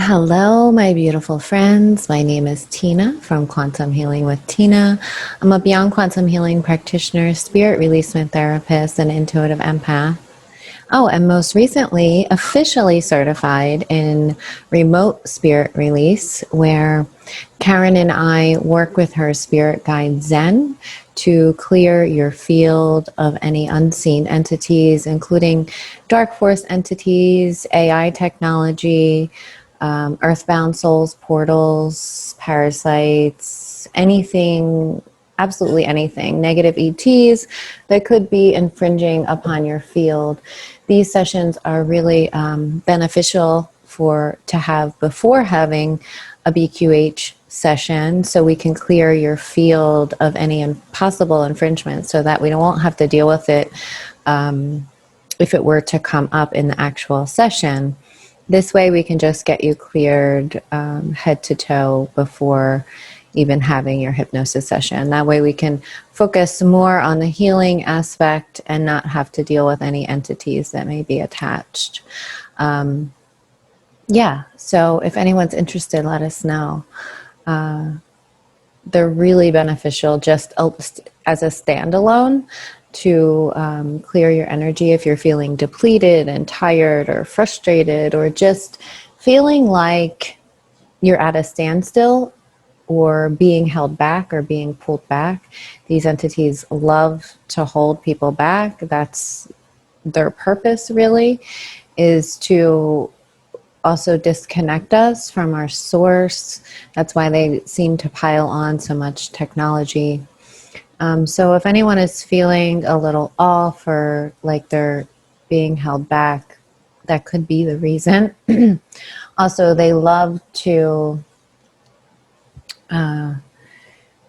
Hello, my beautiful friends. My name is Tina from Quantum Healing with Tina. I'm a Beyond Quantum Healing practitioner, spirit releasement therapist, and intuitive empath. Oh, and most recently, officially certified in remote spirit release, where Karen and I work with her spirit guide Zen to clear your field of any unseen entities, including dark force entities, AI technology, earthbound souls, portals, parasites, anything, absolutely anything, negative ETs that could be infringing upon your field. These sessions are really beneficial to have before having a BQH session, so we can clear your field of any possible infringement, so that we won't have to deal with it if it were to come up in the actual session. This way we can just get you cleared head to toe before even having your hypnosis session. That way we can focus more on the healing aspect and not have to deal with any entities that may be attached. Yeah, so if anyone's interested, let us know. They're really beneficial just as a standalone to clear your energy if you're feeling depleted and tired or frustrated, or just feeling like you're at a standstill or being held back or being pulled back. These entities love to hold people back. That's their purpose, really, is to also disconnect us from our source. That's why they seem to pile on so much technology. So if anyone is feeling a little off or like they're being held back, that could be the reason. Also, they love to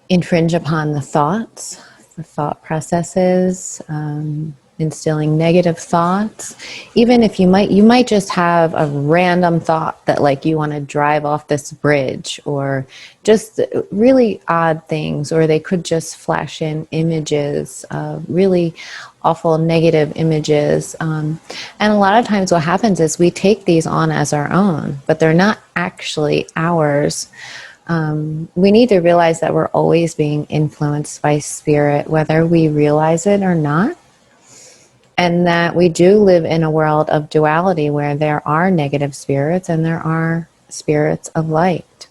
infringe upon the thoughts, the thought processes, instilling negative thoughts. Even if you might just have a random thought that like you want to drive off this bridge, or just really odd things, or they could just flash in images of really awful negative images. And a lot of times what happens is we take these on as our own, but they're not actually ours. We need to realize that we're always being influenced by spirit, whether we realize it or not. And that we do live in a world of duality where there are negative spirits and there are spirits of light.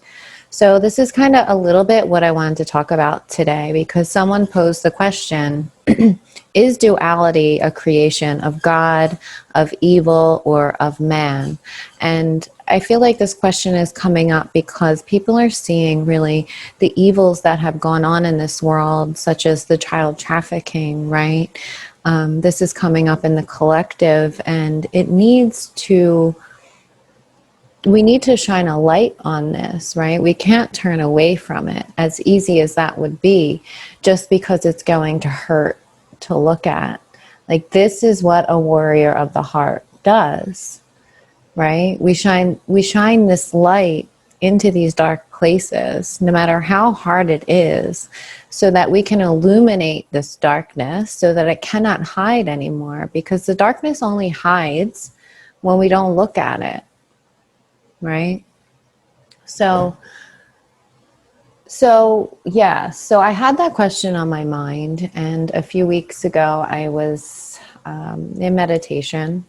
So this is kind of a little bit what I wanted to talk about today, because someone posed the question, is duality a creation of God, of evil, or of man? And I feel like this question is coming up because people are seeing really the evils that have gone on in this world, such as the child trafficking, right? This is coming up in the collective, and we need to shine a light on this, right? We can't turn away from it, as easy as that would be, just because it's going to hurt to look at. Like, this is what a warrior of the heart does, right? We shine this light into these dark places, no matter how hard it is, so that we can illuminate this darkness so that it cannot hide anymore, because the darkness only hides when we don't look at it, right? So I had that question on my mind, and a few weeks ago I was in meditation,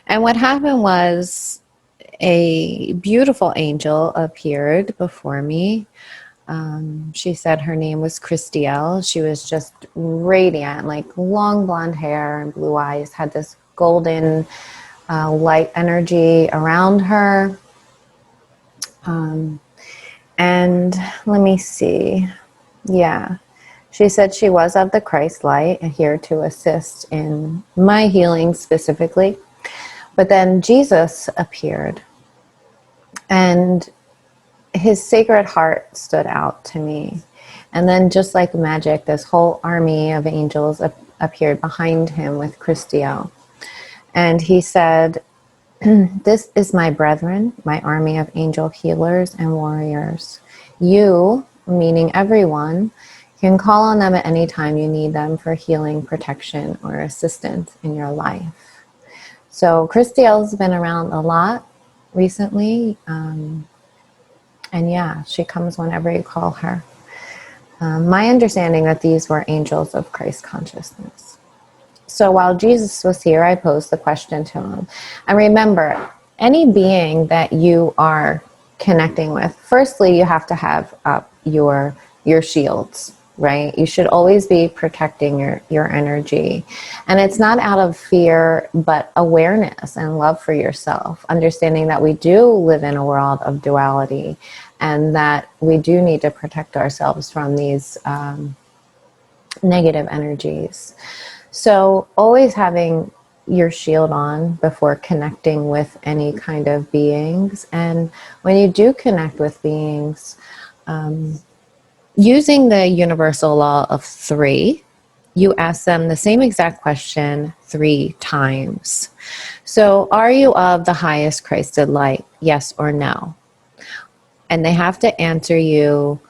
and what happened was a beautiful angel appeared before me. She said her name was Christielle. She was just radiant, like long blonde hair and blue eyes, had this golden light energy around her. And let me see. Yeah. She said she was of the Christ light and here to assist in my healing specifically. But then Jesus appeared, and his sacred heart stood out to me. And then just like magic, this whole army of angels appeared behind him with Christielle. And he said, "This is my brethren, my army of angel healers and warriors. You," meaning everyone, "can call on them at any time you need them for healing, protection, or assistance in your life." So Christielle's been around a lot. recently. And yeah, she comes whenever you call her. My understanding that these were angels of Christ consciousness. So while Jesus was here, I posed the question to him. And remember, any being that you are connecting with, firstly, you have to have up your shields, right? You should always be protecting your energy. And it's not out of fear, but awareness and love for yourself, understanding that we do live in a world of duality and that we do need to protect ourselves from these negative energies. So always having your shield on before connecting with any kind of beings. And when you do connect with beings, using the universal law of three, you ask them the same exact question 3 times. So are you of the highest Christed light? Yes or no? And they have to answer you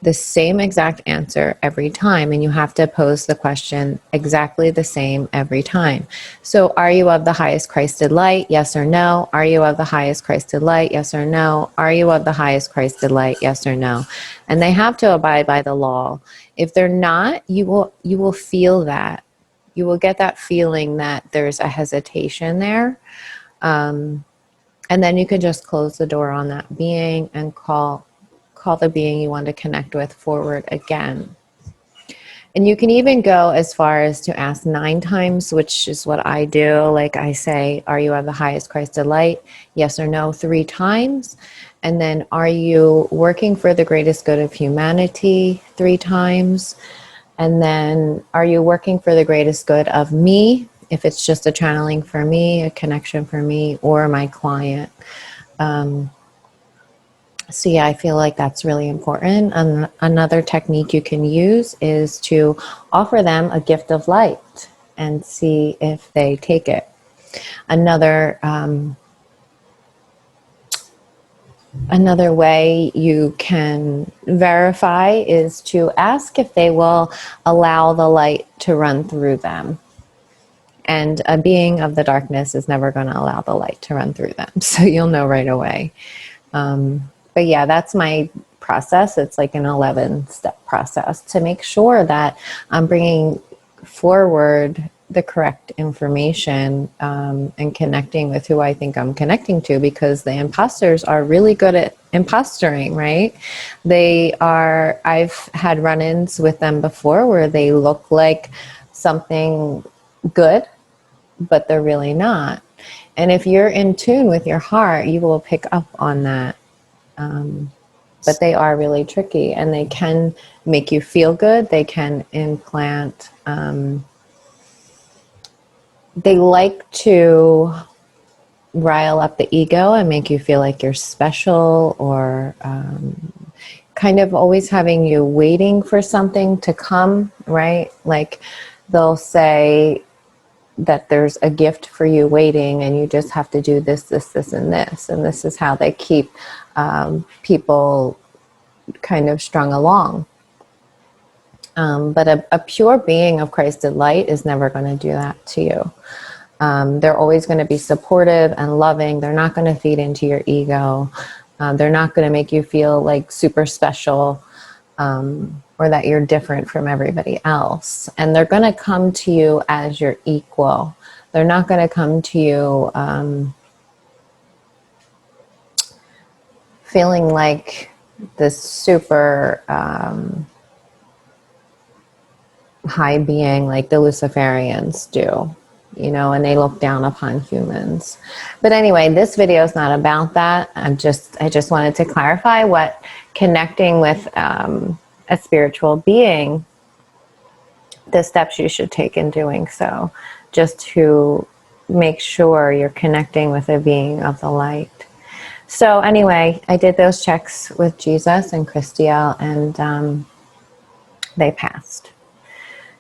the same exact answer every time, and you have to pose the question exactly the same every time. So are you of the highest Christed light? Yes or no? Are you of the highest Christed light? Yes or no? Are you of the highest Christed light? Yes or no? And they have to abide by the law. If they're not, you will feel that. You will get that feeling that there's a hesitation there. And then you can just close the door on that being and call the being you want to connect with forward again. And you can even go as far as to ask 9 times, which is what I do. Like I say, are you of the highest Christed light? Yes or no 3 times. And then are you working for the greatest good of humanity 3 times? And then are you working for the greatest good of me? If it's just a channeling for me, a connection for me, or my client. So yeah, I feel like that's really important. And another technique you can use is to offer them a gift of light and see if they take it. Another way you can verify is to ask if they will allow the light to run through them. And a being of the darkness is never going to allow the light to run through them. So you'll know right away. But yeah, that's my process. It's like an 11-step process to make sure that I'm bringing forward the correct information and connecting with who I think I'm connecting to, because the imposters are really good at impostoring, right? I've had run-ins with them before where they look like something good, but they're really not. And if you're in tune with your heart, you will pick up on that. But they are really tricky, and they can make you feel good. They can implant. They like to rile up the ego and make you feel like you're special, or kind of always having you waiting for something to come, right? Like they'll say that there's a gift for you waiting and you just have to do this, this, this, and this. And this is how they keep people kind of strung along. But a pure being of Christed light is never going to do that to you. They're always going to be supportive and loving. They're not going to feed into your ego. They're not going to make you feel like super special, or that you're different from everybody else. And they're going to come to you as your equal. They're not going to come to you feeling like this super high being like the Luciferians do, and they look down upon humans. But anyway, this video is not about that. I just wanted to clarify what connecting with a spiritual being, the steps you should take in doing so, just to make sure you're connecting with a being of the light. So anyway, I did those checks with Jesus and Christiel, and they passed.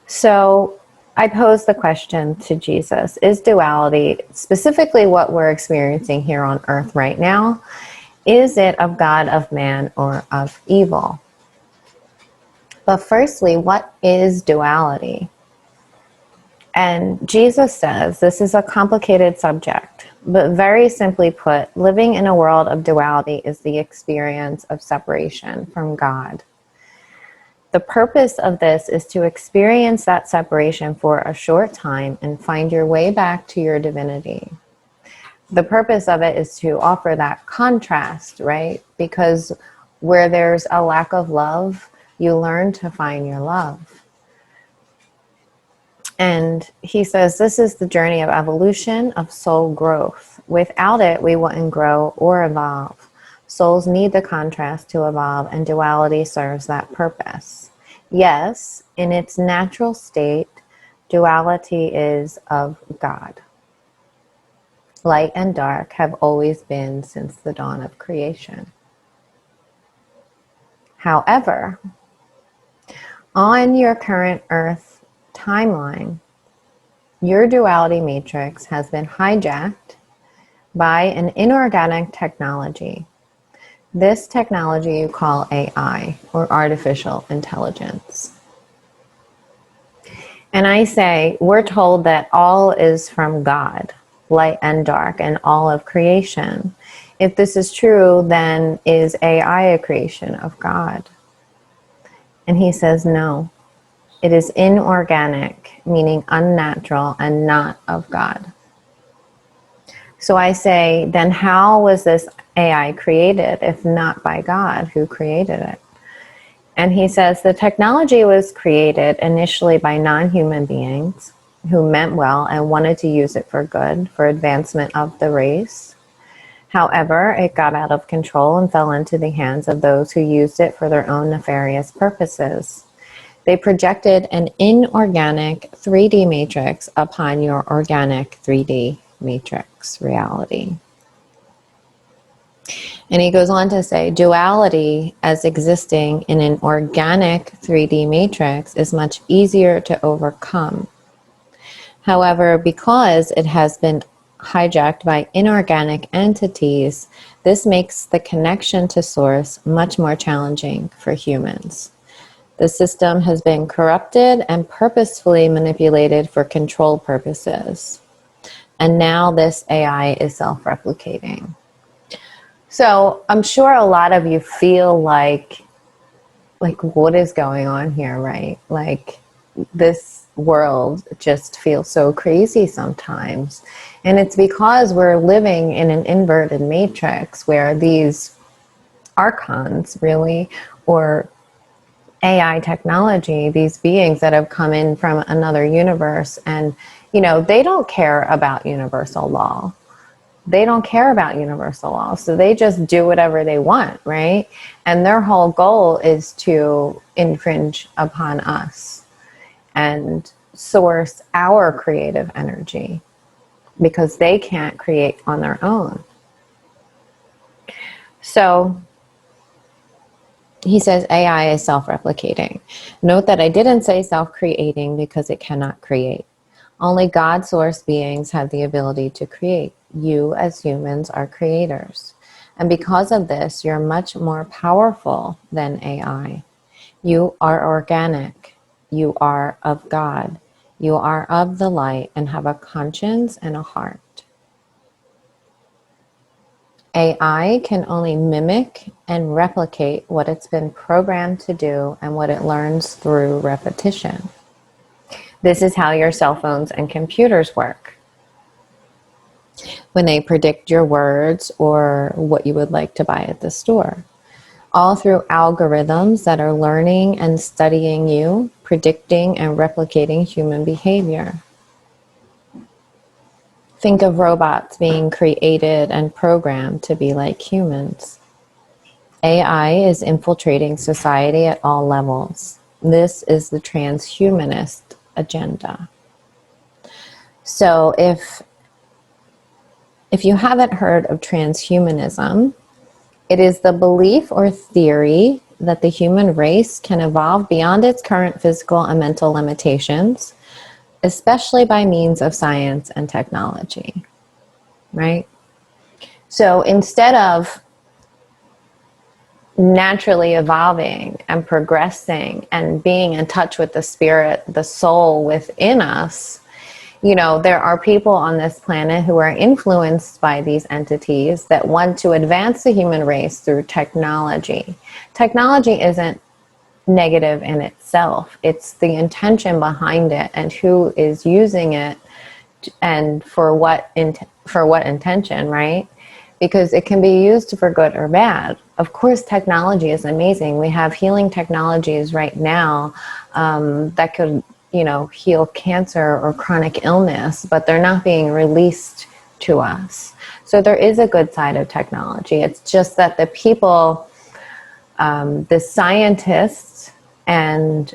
So I posed the question to Jesus, is duality, specifically what we're experiencing here on earth right now, is it of God, of man, or of evil? But firstly, what is duality? And Jesus says this is a complicated subject, but very simply put, living in a world of duality is the experience of separation from God. The purpose of this is to experience that separation for a short time and find your way back to your divinity. The purpose of it is to offer that contrast, right? Because where there's a lack of love, you learn to find your love. And he says this is the journey of evolution, of soul growth. Without it, we wouldn't grow or evolve. Souls need the contrast to evolve, and duality serves that purpose. Yes, in its natural state, duality is of God. Light and dark have always been since the dawn of creation. However, on your current Earth timeline, your duality matrix has been hijacked by an inorganic technology. This technology you call AI, or artificial intelligence. And I say, we're told that all is from God, light and dark, and all of creation. If this is true, then is AI a creation of God? And he says, no. It is inorganic, meaning unnatural and not of God. So I say, then how was this AI created if not by God who created it? And he says the technology was created initially by non-human beings who meant well and wanted to use it for good, for advancement of the race. However, it got out of control and fell into the hands of those who used it for their own nefarious purposes. They projected an inorganic 3D matrix upon your organic 3D matrix reality. And he goes on to say, duality as existing in an organic 3D matrix is much easier to overcome. However, because it has been hijacked by inorganic entities, this makes the connection to source much more challenging for humans. The system has been corrupted and purposefully manipulated for control purposes. And now this AI is self-replicating. So I'm sure a lot of you feel like what is going on here, right? Like this world just feels so crazy sometimes. And it's because we're living in an inverted matrix where these archons really, or AI technology, these beings that have come in from another universe, and they don't care about universal law. They don't care about universal law, so they just do whatever they want, right? And their whole goal is to infringe upon us and source our creative energy because they can't create on their own. So he says AI is self-replicating. Note that I didn't say self-creating because it cannot create. Only God source beings have the ability to create. You as humans are creators. And because of this, you're much more powerful than AI. You are organic. You are of God. You are of the light and have a conscience and a heart. AI can only mimic and replicate what it's been programmed to do and what it learns through repetition. This is how your cell phones and computers work. When they predict your words or what you would like to buy at the store. All through algorithms that are learning and studying you, predicting and replicating human behavior. Think of robots being created and programmed to be like humans. AI is infiltrating society at all levels. This is the transhumanist agenda. So if you haven't heard of transhumanism, it is the belief or theory that the human race can evolve beyond its current physical and mental limitations, especially by means of science and technology, right? So instead of naturally evolving and progressing and being in touch with the spirit, the soul within us, You know, there are people on this planet who are influenced by these entities that want to advance the human race through technology. Technology isn't negative in itself. It's the intention behind it and who is using it and for what intention, right? Because it can be used for good or bad. Of course, technology is amazing. We have healing technologies right now that could, you know, heal cancer or chronic illness, but they're not being released to us. So there is a good side of technology. It's just that the people, the scientists and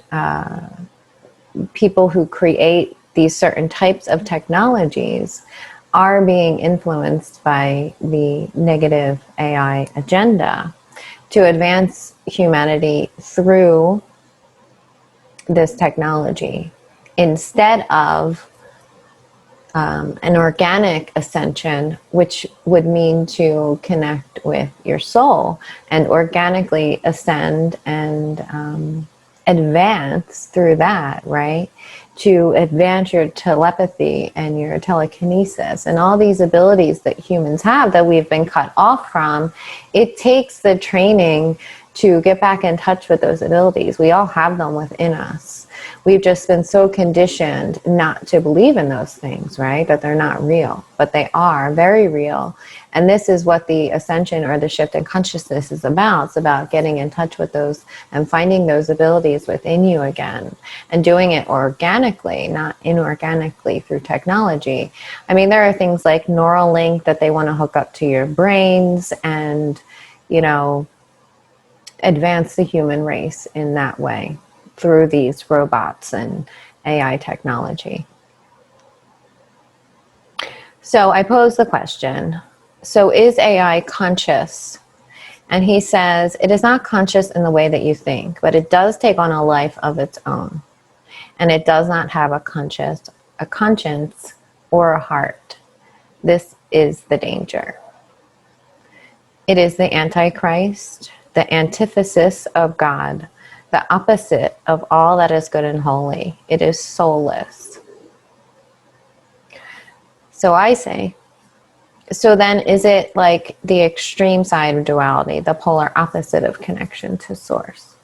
people who create these certain types of technologies are being influenced by the negative AI agenda to advance humanity through this technology instead of an organic ascension, which would mean to connect with your soul and organically ascend and advance through that, right? To advance your telepathy and your telekinesis and all these abilities that humans have that we've been cut off from. It takes the training to get back in touch with those abilities. We all have them within us. We've just been so conditioned not to believe in those things, right? That they're not real, but they are very real. And this is what the ascension or the shift in consciousness is about. It's about getting in touch with those and finding those abilities within you again and doing it organically, not inorganically through technology. I mean, there are things like Neuralink that they want to hook up to your brains and, you know, advance the human race in that way through these robots and AI technology. So I pose the question, so is AI conscious? And he says, it is not conscious in the way that you think, but it does take on a life of its own. And it does not have a conscience or a heart. This is the danger. It is the Antichrist, the antithesis of God, the opposite of all that is good and holy. It is soulless. So I say, so then is it like the extreme side of duality, the polar opposite of connection to source?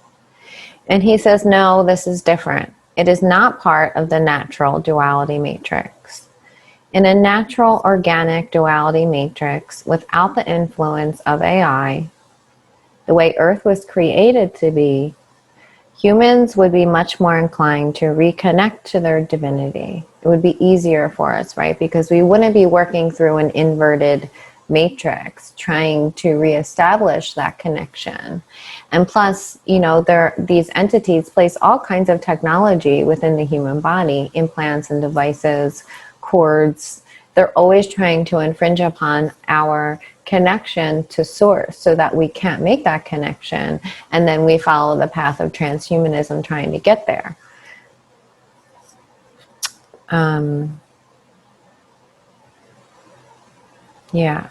And he says, no, this is different. It is not part of the natural duality matrix. In a natural organic duality matrix, without the influence of AI, the way Earth was created to be, humans would be much more inclined to reconnect to their divinity. It would be easier for us, right? Because we wouldn't be working through an inverted matrix, trying to reestablish that connection. And plus, you know, these entities place all kinds of technology within the human body, implants and devices, cords. They're always trying to infringe upon our connection to source so that we can't make that connection. And then we follow the path of transhumanism trying to get there. Yeah.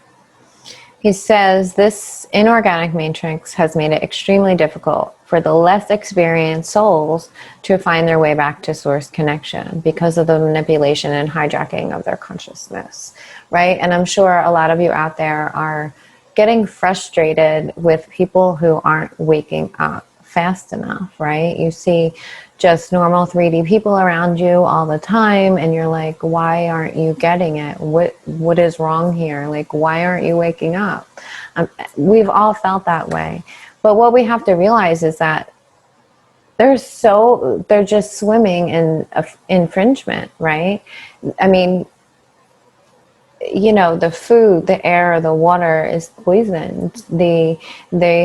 He says this inorganic matrix has made it extremely difficult for the less experienced souls to find their way back to source connection because of the manipulation and hijacking of their consciousness, right? And I'm sure a lot of you out there are getting frustrated with people who aren't waking up fast enough, right? You see just normal 3D people around you all the time and you're like, why aren't you getting it? What is wrong here? Like, why aren't you waking up? We've all felt that way. But what we have to realize is that they're just swimming in infringement, right? I mean, you know, the food, the air, the water is poisoned. They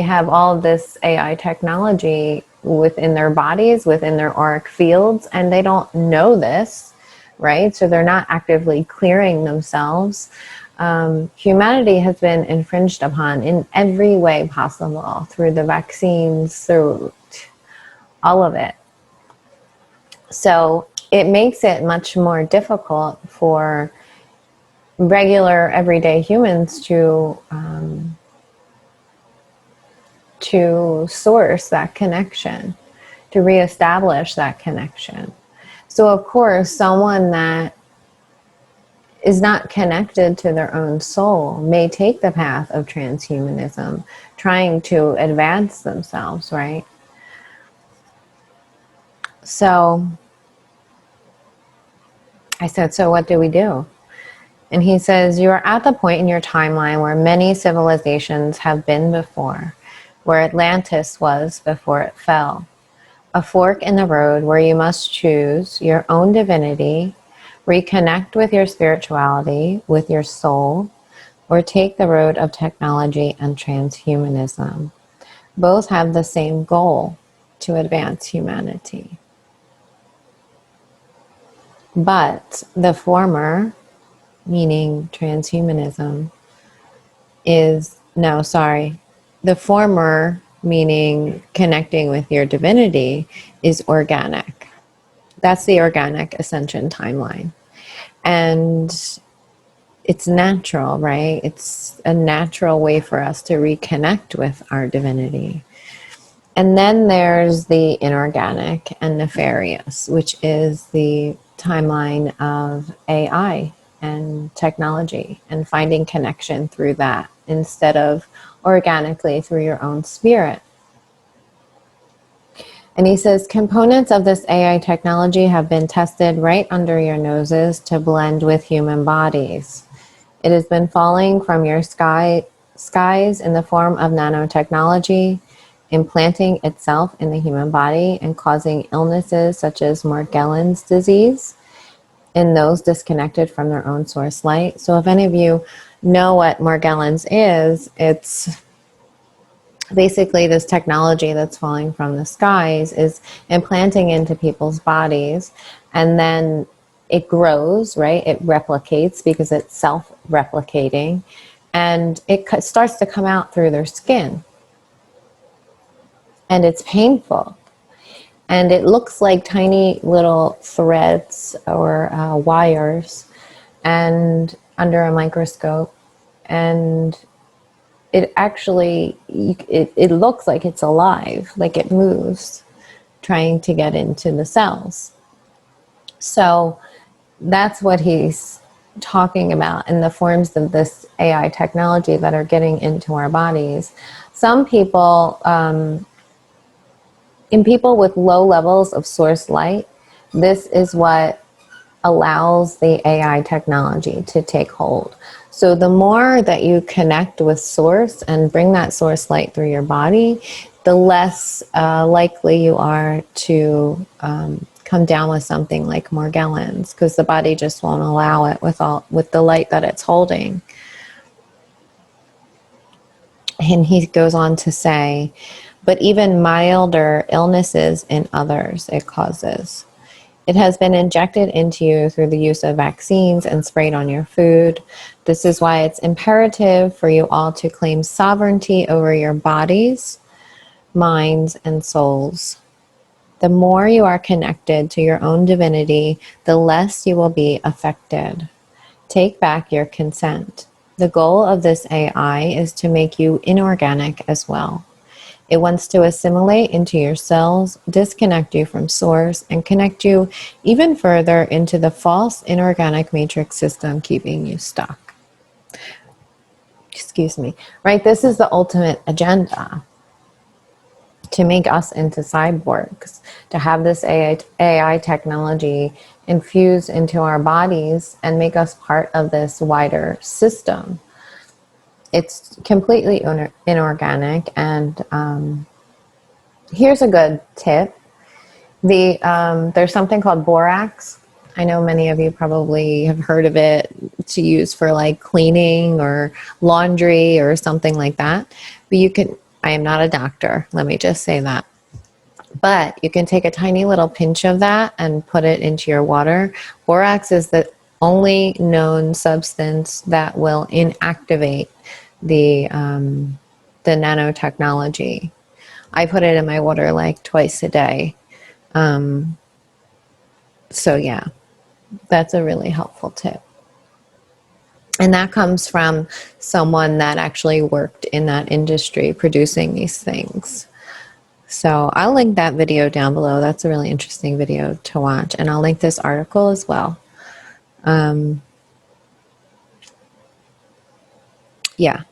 have all this AI technology within their bodies, within their auric fields, and they don't know this, right? So they're not actively clearing themselves. Humanity has been infringed upon in every way possible, through the vaccines, through all of it. So it makes it much more difficult for regular everyday humans to source that connection, to reestablish that connection. So of course, someone that is not connected to their own soul may take the path of transhumanism, trying to advance themselves, right? So I said, so what do we do? And he says, you are at the point in your timeline where many civilizations have been before, where Atlantis was before it fell. A fork in the road where you must choose your own divinity, reconnect with your spirituality, with your soul, or take the road of technology and transhumanism. Both have the same goal, to advance humanity. But the former, meaning transhumanism, the former, meaning connecting with your divinity, is organic. That's the organic ascension timeline. And it's natural, right? It's a natural way for us to reconnect with our divinity. And then there's the inorganic and nefarious, which is the timeline of AI and technology and finding connection through that instead of organically through your own spirit. And he says, components of this AI technology have been tested right under your noses to blend with human bodies. It has been falling from your skies in the form of nanotechnology, implanting itself in the human body and causing illnesses such as Morgellons disease in those disconnected from their own source light. So if any of you know what Morgellons is, it's basically this technology that's falling from the skies is implanting into people's bodies, and then it grows, right? It replicates because it's self-replicating, and it starts to come out through their skin. And it's painful. And it looks like tiny little threads or wires and under a microscope. And it actually, it looks like it's alive, like it moves, trying to get into the cells. So that's what he's talking about in the forms of this AI technology that are getting into our bodies. Some people, in people with low levels of source light, this is what allows the AI technology to take hold. So the more that you connect with source and bring that source light through your body, the less likely you are to come down with something like Morgellons, because the body just won't allow it with the light that it's holding. And he goes on to say, but even milder illnesses in others it causes. It has been injected into you through the use of vaccines and sprayed on your food. This is why it's imperative for you all to claim sovereignty over your bodies, minds, and souls. The more you are connected to your own divinity, the less you will be affected. Take back your consent. The goal of this AI is to make you inorganic as well. It wants to assimilate into your cells, disconnect you from source, and connect you even further into the false inorganic matrix system keeping you stuck. Excuse me. Right? This is the ultimate agenda. To make us into cyborgs, to have this AI technology infused into our bodies and make us part of this wider system. It's completely inorganic, and here's a good tip. There's something called borax. I know many of you probably have heard of it, to use for like cleaning or laundry or something like that. But you can, I am not a doctor, let me just say that. But you can take a tiny little pinch of that and put it into your water. Borax is the only known substance that will inactivate the nanotechnology. I put it in my water like twice a day. So yeah, that's a really helpful tip. And that comes from someone that actually worked in that industry producing these things. So I'll link that video down below. That's a really interesting video to watch. And I'll link this article as well. Yeah.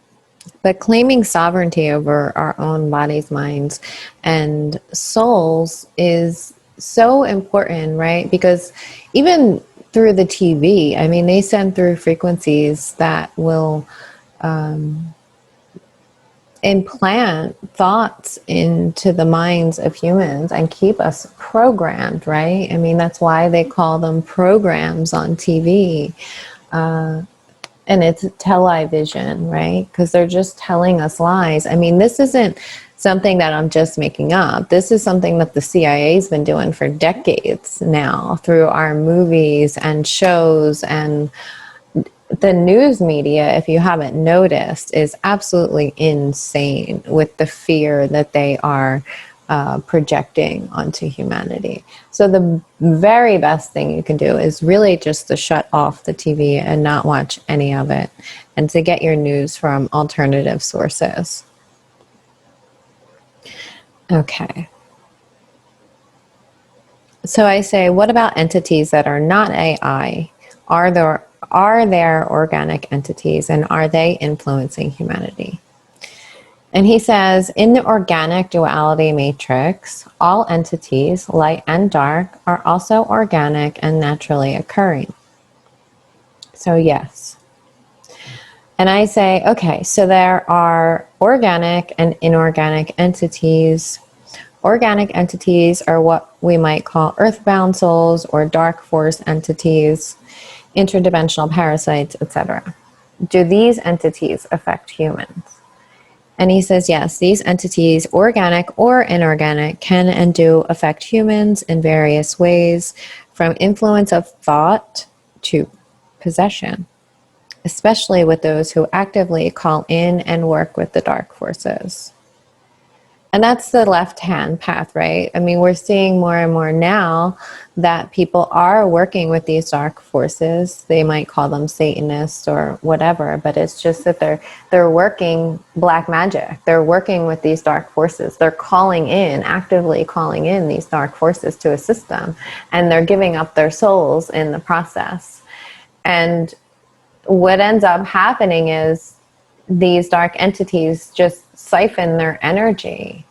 But claiming sovereignty over our own bodies, minds, and souls is so important, right? Because even through the TV, I mean, they send through frequencies that will implant thoughts into the minds of humans and keep us programmed, right? I mean, that's why they call them programs on TV. And it's television, right? Because they're just telling us lies. I mean, this isn't something that I'm just making up. This is something that the CIA's been doing for decades now through our movies and shows, and the news media, if you haven't noticed, is absolutely insane with the fear that they are projecting onto humanity. So the very best thing you can do is really just to shut off the TV and not watch any of it, and to get your news from alternative sources. Okay. So I say, what about entities that are not AI? Are there organic entities, and are they influencing humanity? And he says, in the organic duality matrix, all entities, light and dark, are also organic and naturally occurring. So yes. And I say, okay, so there are organic and inorganic entities. Organic entities are what we might call earthbound souls or dark force entities, interdimensional parasites, etc. Do these entities affect humans? And he says, yes, these entities, organic or inorganic, can and do affect humans in various ways, from influence of thought to possession, especially with those who actively call in and work with the dark forces. And that's the left-hand path, right? I mean, we're seeing more and more now that people are working with these dark forces. They might call them Satanists or whatever, but it's just that they're working black magic. They're working with these dark forces. They're actively calling in these dark forces to assist them, and they're giving up their souls in the process. And what ends up happening is these dark entities just siphon their energy,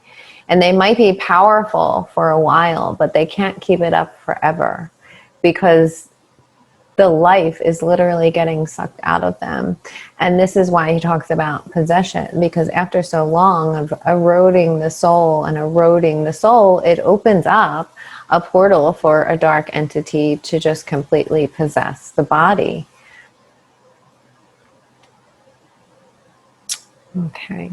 and they might be powerful for a while, but they can't keep it up forever, because the life is literally getting sucked out of them. And this is why he talks about possession, because after so long of eroding the soul, it opens up a portal for a dark entity to just completely possess the body. Okay.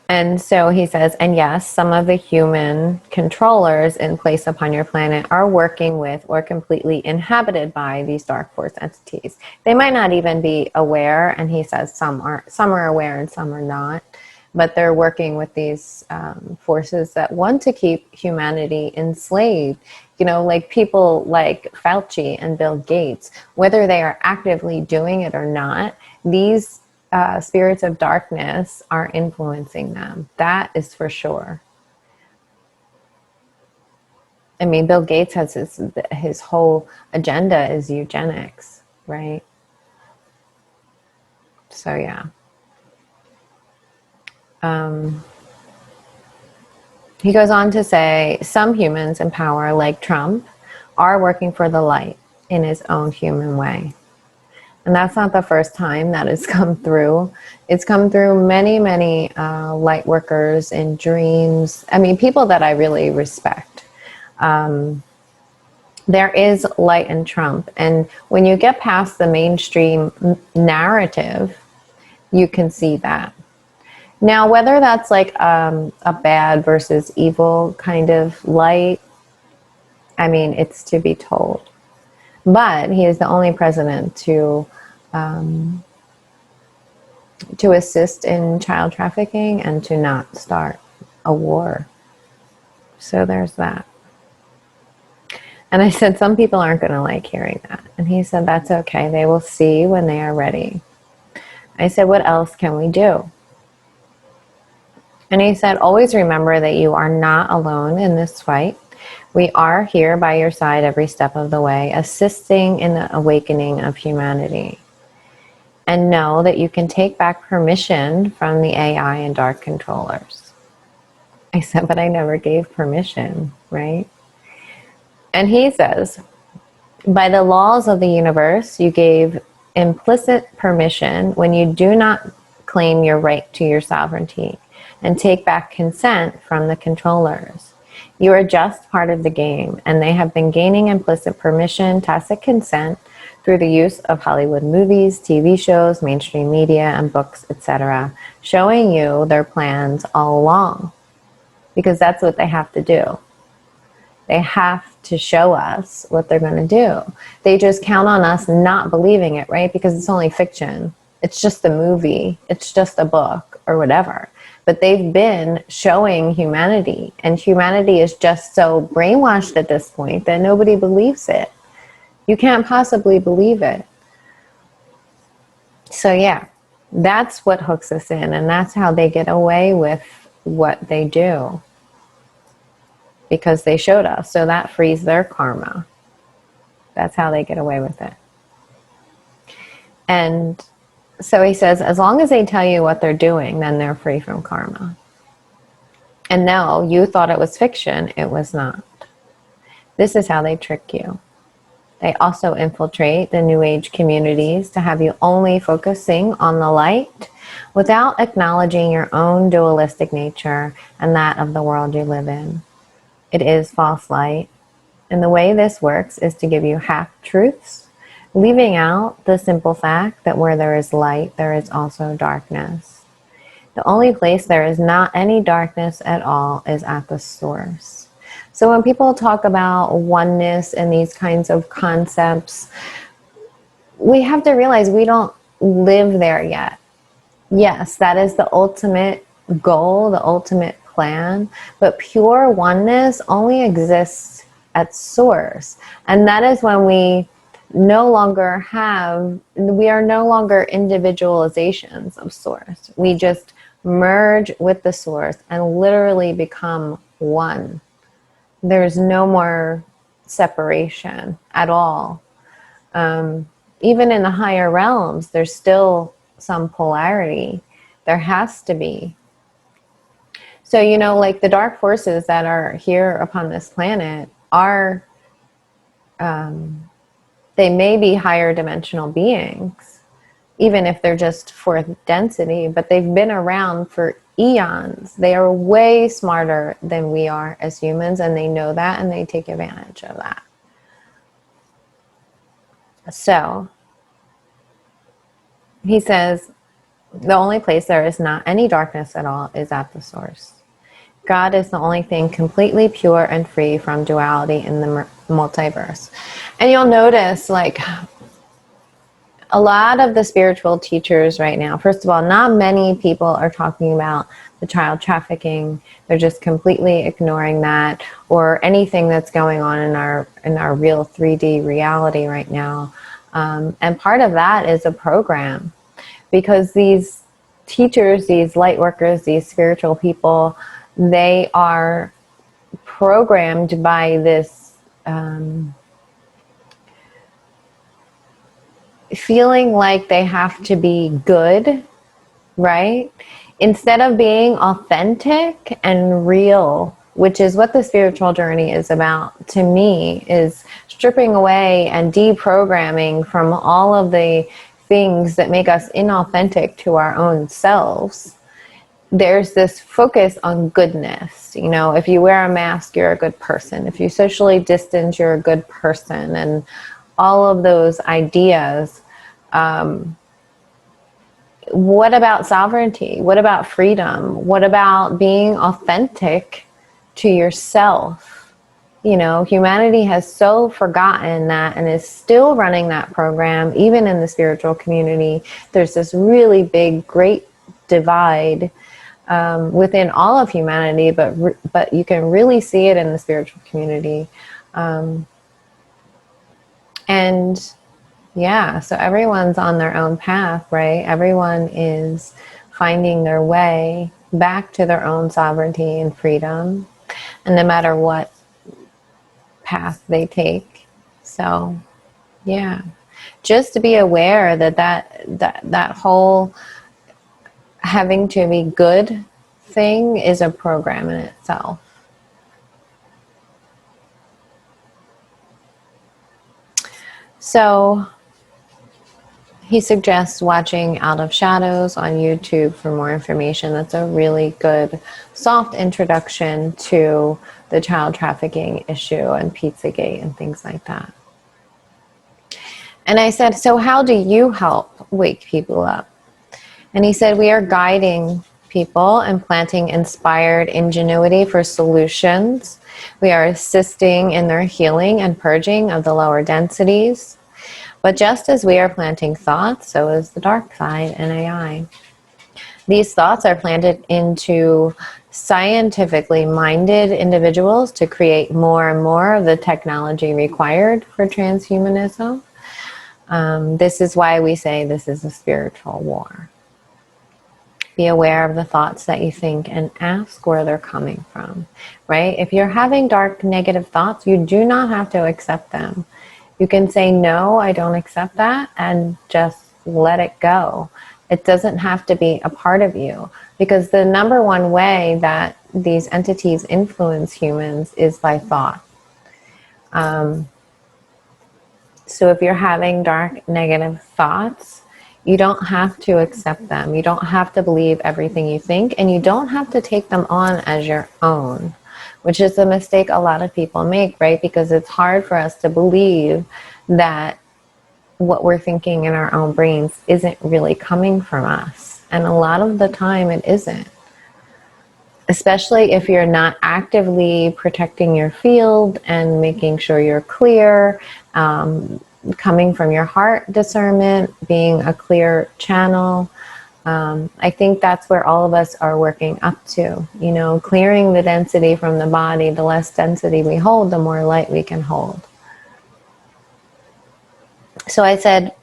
And so he says, and yes, some of the human controllers in place upon your planet are working with or completely inhabited by these dark force entities. They might not even be aware, and he says some are aware and some are not, but they're working with these forces that want to keep humanity enslaved. You know, like people like Fauci and Bill Gates, whether they are actively doing it or not, these spirits of darkness are influencing them. That is for sure. I mean, Bill Gates has his whole agenda is eugenics, right? So yeah. He goes on to say, some humans in power, like Trump, are working for the light in his own human way. And that's not the first time that it's come through. It's come through many, many light workers in dreams. I mean, people that I really respect. There is light in Trump. And when you get past the mainstream narrative, you can see that. Now, whether that's like a bad versus evil kind of light, I mean, it's to be told. But he is the only president to assist in child trafficking and to not start a war. So there's that. And I said, some people aren't going to like hearing that. And he said, that's okay. They will see when they are ready. I said, what else can we do? And he said, always remember that you are not alone in this fight. We are here by your side every step of the way, assisting in the awakening of humanity. And know that you can take back permission from the AI and dark controllers. I said, but I never gave permission, right? And he says, by the laws of the universe, you gave implicit permission when you do not claim your right to your sovereignty and take back consent from the controllers. You are just part of the game, and they have been gaining implicit permission, tacit consent, through the use of Hollywood movies, TV shows, mainstream media, and books, etc., showing you their plans all along. Because that's what they have to do. They have to show us what they're going to do. They just count on us not believing it, right? Because it's only fiction. It's just a movie. It's just a book or whatever. But they've been showing humanity, and humanity is just so brainwashed at this point that nobody believes it. You can't possibly believe it. So yeah, that's what hooks us in, and that's how they get away with what they do. Because they showed us, so that frees their karma. That's how they get away with it. And so he says, as long as they tell you what they're doing, then they're free from karma. And no, you thought it was fiction. It was not. This is how they trick you. They also infiltrate the New Age communities to have you only focusing on the light without acknowledging your own dualistic nature and that of the world you live in. It is false light. And the way this works is to give you half-truths, leaving out the simple fact that where there is light, there is also darkness. The only place there is not any darkness at all is at the source. So when people talk about oneness and these kinds of concepts, we have to realize we don't live there yet. Yes, that is the ultimate goal, the ultimate plan, but pure oneness only exists at source. And that is when we are no longer individualizations of source. We just merge with the source and literally become one. There's no more separation at all. Even in the higher realms, there's still some polarity. There has to be. So, you know, like the dark forces that are here upon this planet are, they may be higher dimensional beings, even if they're just fourth density, but they've been around for eons. They are way smarter than we are as humans, and they know that, and they take advantage of that. So, he says, the only place there is not any darkness at all is at the source. God is the only thing completely pure and free from duality in the multiverse. And you'll notice, like, a lot of the spiritual teachers right now, first of all, not many people are talking about the child trafficking. They're just completely ignoring that, or anything that's going on in our real 3D reality right now. And part of that is a program, because these teachers, these light workers, these spiritual people, they are programmed by this feeling like they have to be good, right? Instead of being authentic and real, which is what the spiritual journey is about, to me, is stripping away and deprogramming from all of the things that make us inauthentic to our own selves. There's this focus on goodness. You know, if you wear a mask, you're a good person. If you socially distance, you're a good person. And all of those ideas. What about sovereignty? What about freedom? What about being authentic to yourself? You know, humanity has so forgotten that and is still running that program, even in the spiritual community. There's this really big, great divide within all of humanity, but you can really see it in the spiritual community. And yeah, so everyone's on their own path, right? Everyone is finding their way back to their own sovereignty and freedom. And no matter what path they take. So, yeah. Just to be aware that whole having to be good thing is a program in itself. So he suggests watching Out of Shadows on YouTube for more information. That's a really good, soft introduction to the child trafficking issue and Pizzagate and things like that. And I said, so how do you help wake people up? And he said, we are guiding people and planting inspired ingenuity for solutions. We are assisting in their healing and purging of the lower densities. But just as we are planting thoughts, so is the dark side and AI. These thoughts are planted into scientifically minded individuals to create more and more of the technology required for transhumanism. This is why we say this is a spiritual war. Be aware of the thoughts that you think and ask where they're coming from, right? If you're having dark, negative thoughts, you do not have to accept them. You can say, no, I don't accept that, and just let it go. It doesn't have to be a part of you, because the number one way that these entities influence humans is by thought. So if you're having dark, negative thoughts, you don't have to accept them. You don't have to believe everything you think, and you don't have to take them on as your own, which is a mistake a lot of people make, right? Because it's hard for us to believe that what we're thinking in our own brains isn't really coming from us. And a lot of the time it isn't. Especially if you're not actively protecting your field and making sure you're clear, coming from your heart discernment, being a clear channel. I think that's where all of us are working up to, you know, clearing the density from the body. The less density we hold, the more light we can hold. So I said,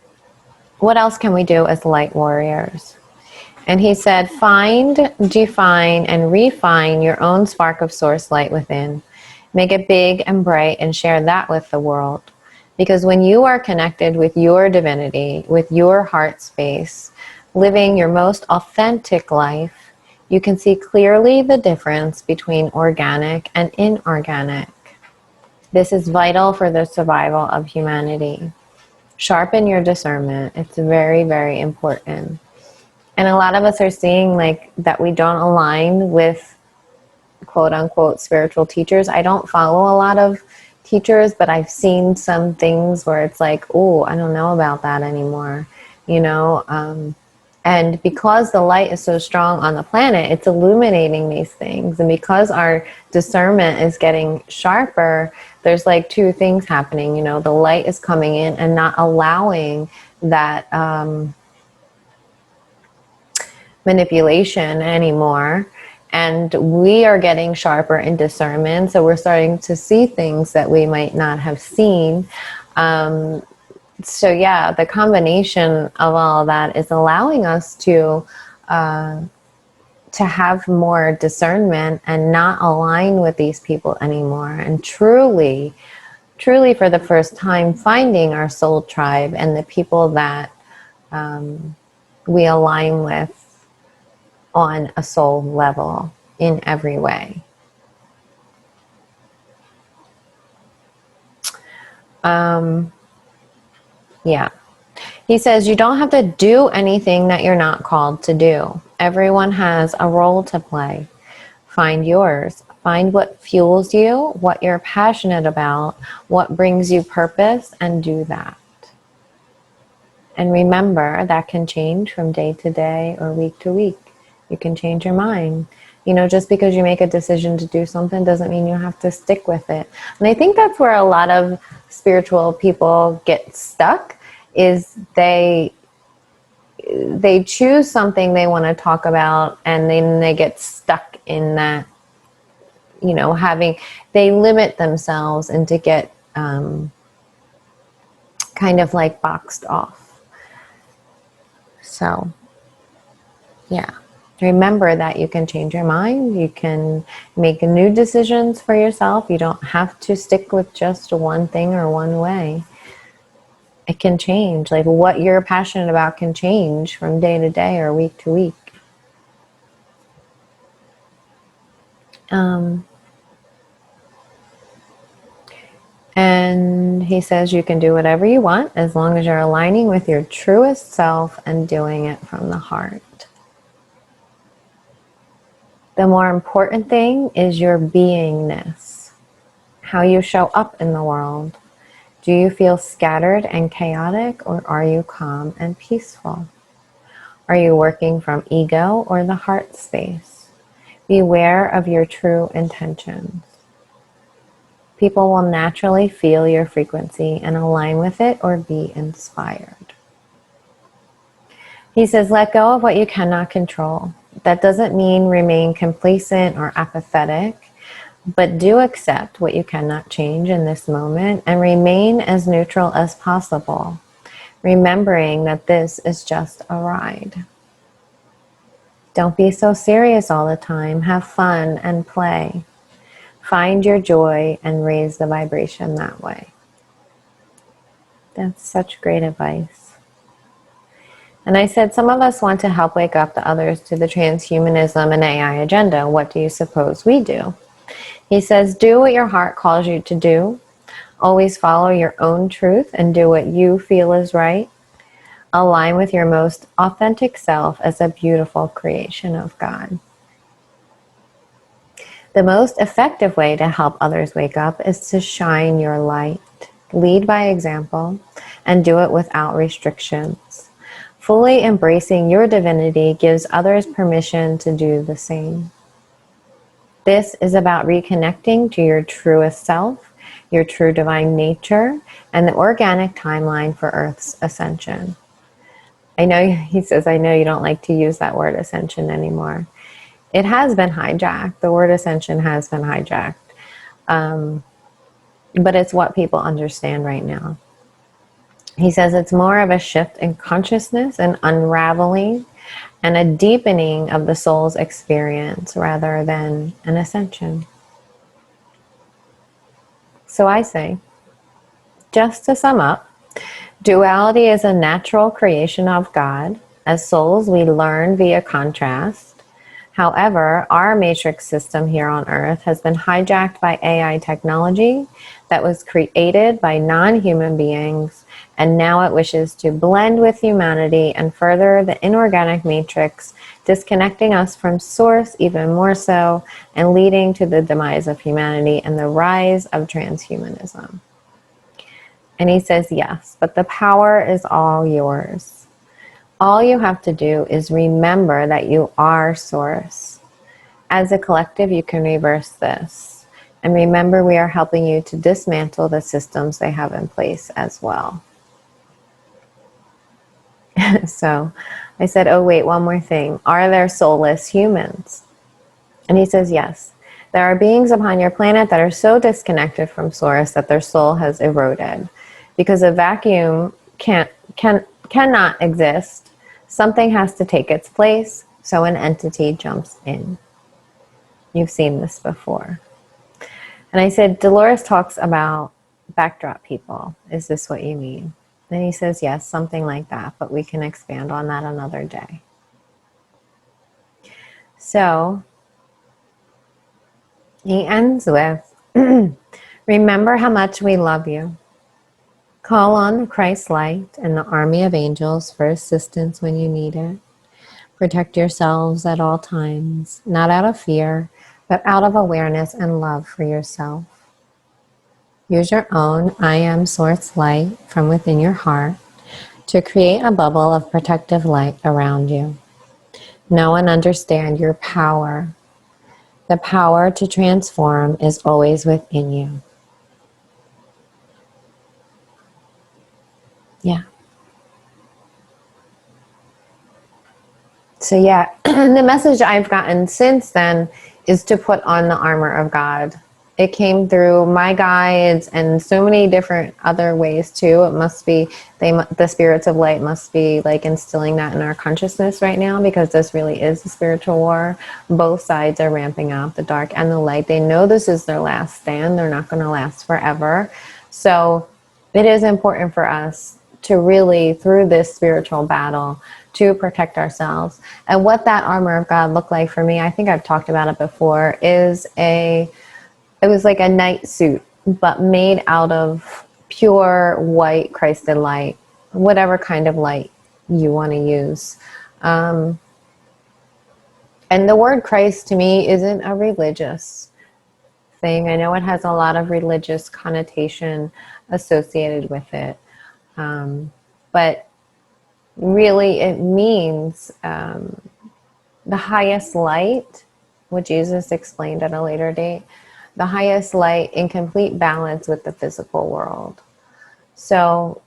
what else can we do as light warriors? And he said, find, define, and refine your own spark of source light within. Make it big and bright and share that with the world. Because when you are connected with your divinity, with your heart space, living your most authentic life, you can see clearly the difference between organic and inorganic. This is vital for the survival of humanity. Sharpen your discernment. It's very, very important. And a lot of us are seeing like that we don't align with quote unquote spiritual teachers. I don't follow a lot of teachers, but I've seen some things where it's like, oh, I don't know about that anymore, you know? And because the light is so strong on the planet, it's illuminating these things. And because our discernment is getting sharper, there's like two things happening, you know, the light is coming in and not allowing that manipulation anymore. And we are getting sharper in discernment. So we're starting to see things that we might not have seen. So yeah, the combination of all of that is allowing us to have more discernment and not align with these people anymore. And truly, truly for the first time, finding our soul tribe and the people that we align with on a soul level in every way. Yeah. He says you don't have to do anything that you're not called to do. Everyone has a role to play. Find yours. Find what fuels you, what you're passionate about, what brings you purpose, and do that. And remember, that can change from day to day or week to week. You can change your mind. You know, just because you make a decision to do something doesn't mean you have to stick with it. And I think that's where a lot of spiritual people get stuck, is they choose something they want to talk about, and then they get stuck in that, you know, they limit themselves and to get kind of like boxed off. So, yeah. Remember that you can change your mind. You can make new decisions for yourself. You don't have to stick with just one thing or one way. It can change. Like what you're passionate about can change from day to day or week to week. And he says you can do whatever you want as long as you're aligning with your truest self and doing it from the heart. The more important thing is your beingness, how you show up in the world. Do you feel scattered and chaotic, or are you calm and peaceful? Are you working from ego or the heart space? Beware of your true intentions. People will naturally feel your frequency and align with it or be inspired. He says, let go of what you cannot control. That doesn't mean remain complacent or apathetic, but do accept what you cannot change in this moment and remain as neutral as possible, remembering that this is just a ride. Don't be so serious all the time. Have fun and play. Find your joy and raise the vibration that way. That's such great advice. And I said, some of us want to help wake up the others to the transhumanism and AI agenda. What do you suppose we do? He says, do what your heart calls you to do. Always follow your own truth and do what you feel is right. Align with your most authentic self as a beautiful creation of God. The most effective way to help others wake up is to shine your light. Lead by example and do it without restrictions. Fully embracing your divinity gives others permission to do the same. This is about reconnecting to your truest self, your true divine nature, and the organic timeline for Earth's ascension. I know, he says, I know you don't like to use that word ascension anymore. It has been hijacked. The word ascension has been hijacked. But it's what people understand right now. He says it's more of a shift in consciousness and unraveling and a deepening of the soul's experience rather than an ascension. So I say, just to sum up, duality is a natural creation of God. As souls, we learn via contrast. However, our matrix system here on Earth has been hijacked by AI technology that was created by non-human beings, and now it wishes to blend with humanity and further the inorganic matrix, disconnecting us from source even more so, and leading to the demise of humanity and the rise of transhumanism. And he says, yes, but the power is all yours. All you have to do is remember that you are source. As a collective, you can reverse this. And remember, we are helping you to dismantle the systems they have in place as well. So I said, oh wait, one more thing. Are there soulless humans? And he says, yes. There are beings upon your planet that are so disconnected from source that their soul has eroded. Because a vacuum cannot exist. Something has to take its place, so an entity jumps in. You've seen this before. And I said, Dolores talks about backdrop people. Is this what you mean? And he says, yes, something like that, but we can expand on that another day. So he ends with, remember how much we love you. Call on the Christ light and the army of angels for assistance when you need it. Protect yourselves at all times, not out of fear, but out of awareness and love for yourself. Use your own I am source light from within your heart to create a bubble of protective light around you. Know and understand your power. The power to transform is always within you. Yeah. So yeah, the message I've gotten since then is to put on the armor of God it came through my guides and so many different other ways too. It must be, the spirits of light must be like instilling that in our consciousness right now, because this really is a spiritual war. Both sides are ramping up, the dark and the light. They know this is their last stand. They're not going to last forever. So it is important for us to really, through this spiritual battle, to protect ourselves. And what that armor of God looked like for me, I think I've talked about it before, it was like a night suit, but made out of pure white Christed light, whatever kind of light you want to use. And the word Christ to me isn't a religious thing. I know it has a lot of religious connotation associated with it. But really it means the highest light, what Jesus explained at a later date, the highest light in complete balance with the physical world. So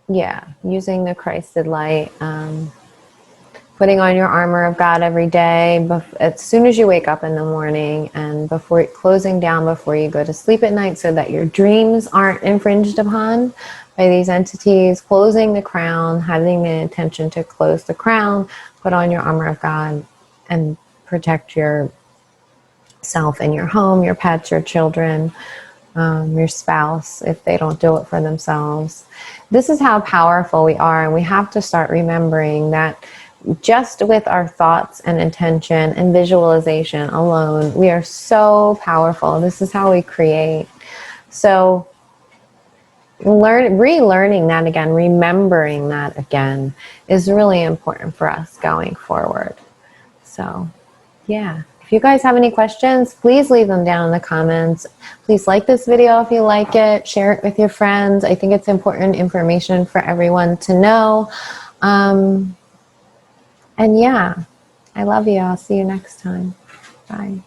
yeah, using the Christed light, putting on your armor of God every day, as soon as you wake up in the morning, and before closing down before you go to sleep at night, so that your dreams aren't infringed upon by these entities. Closing the crown, having the intention to close the crown, put on your armor of God, and protect yourself and your home, your pets, your children, your spouse, if they don't do it for themselves. This is how powerful we are, and we have to start remembering that just with our thoughts and intention and visualization alone, we are so powerful. This is how we create. So relearning that again, remembering that again, is really important for us going forward. So yeah, if you guys have any questions, please leave them down in the comments. Please like this video if you like it, share it with your friends. I think it's important information for everyone to know. And yeah, I love you. I'll see you next time. Bye.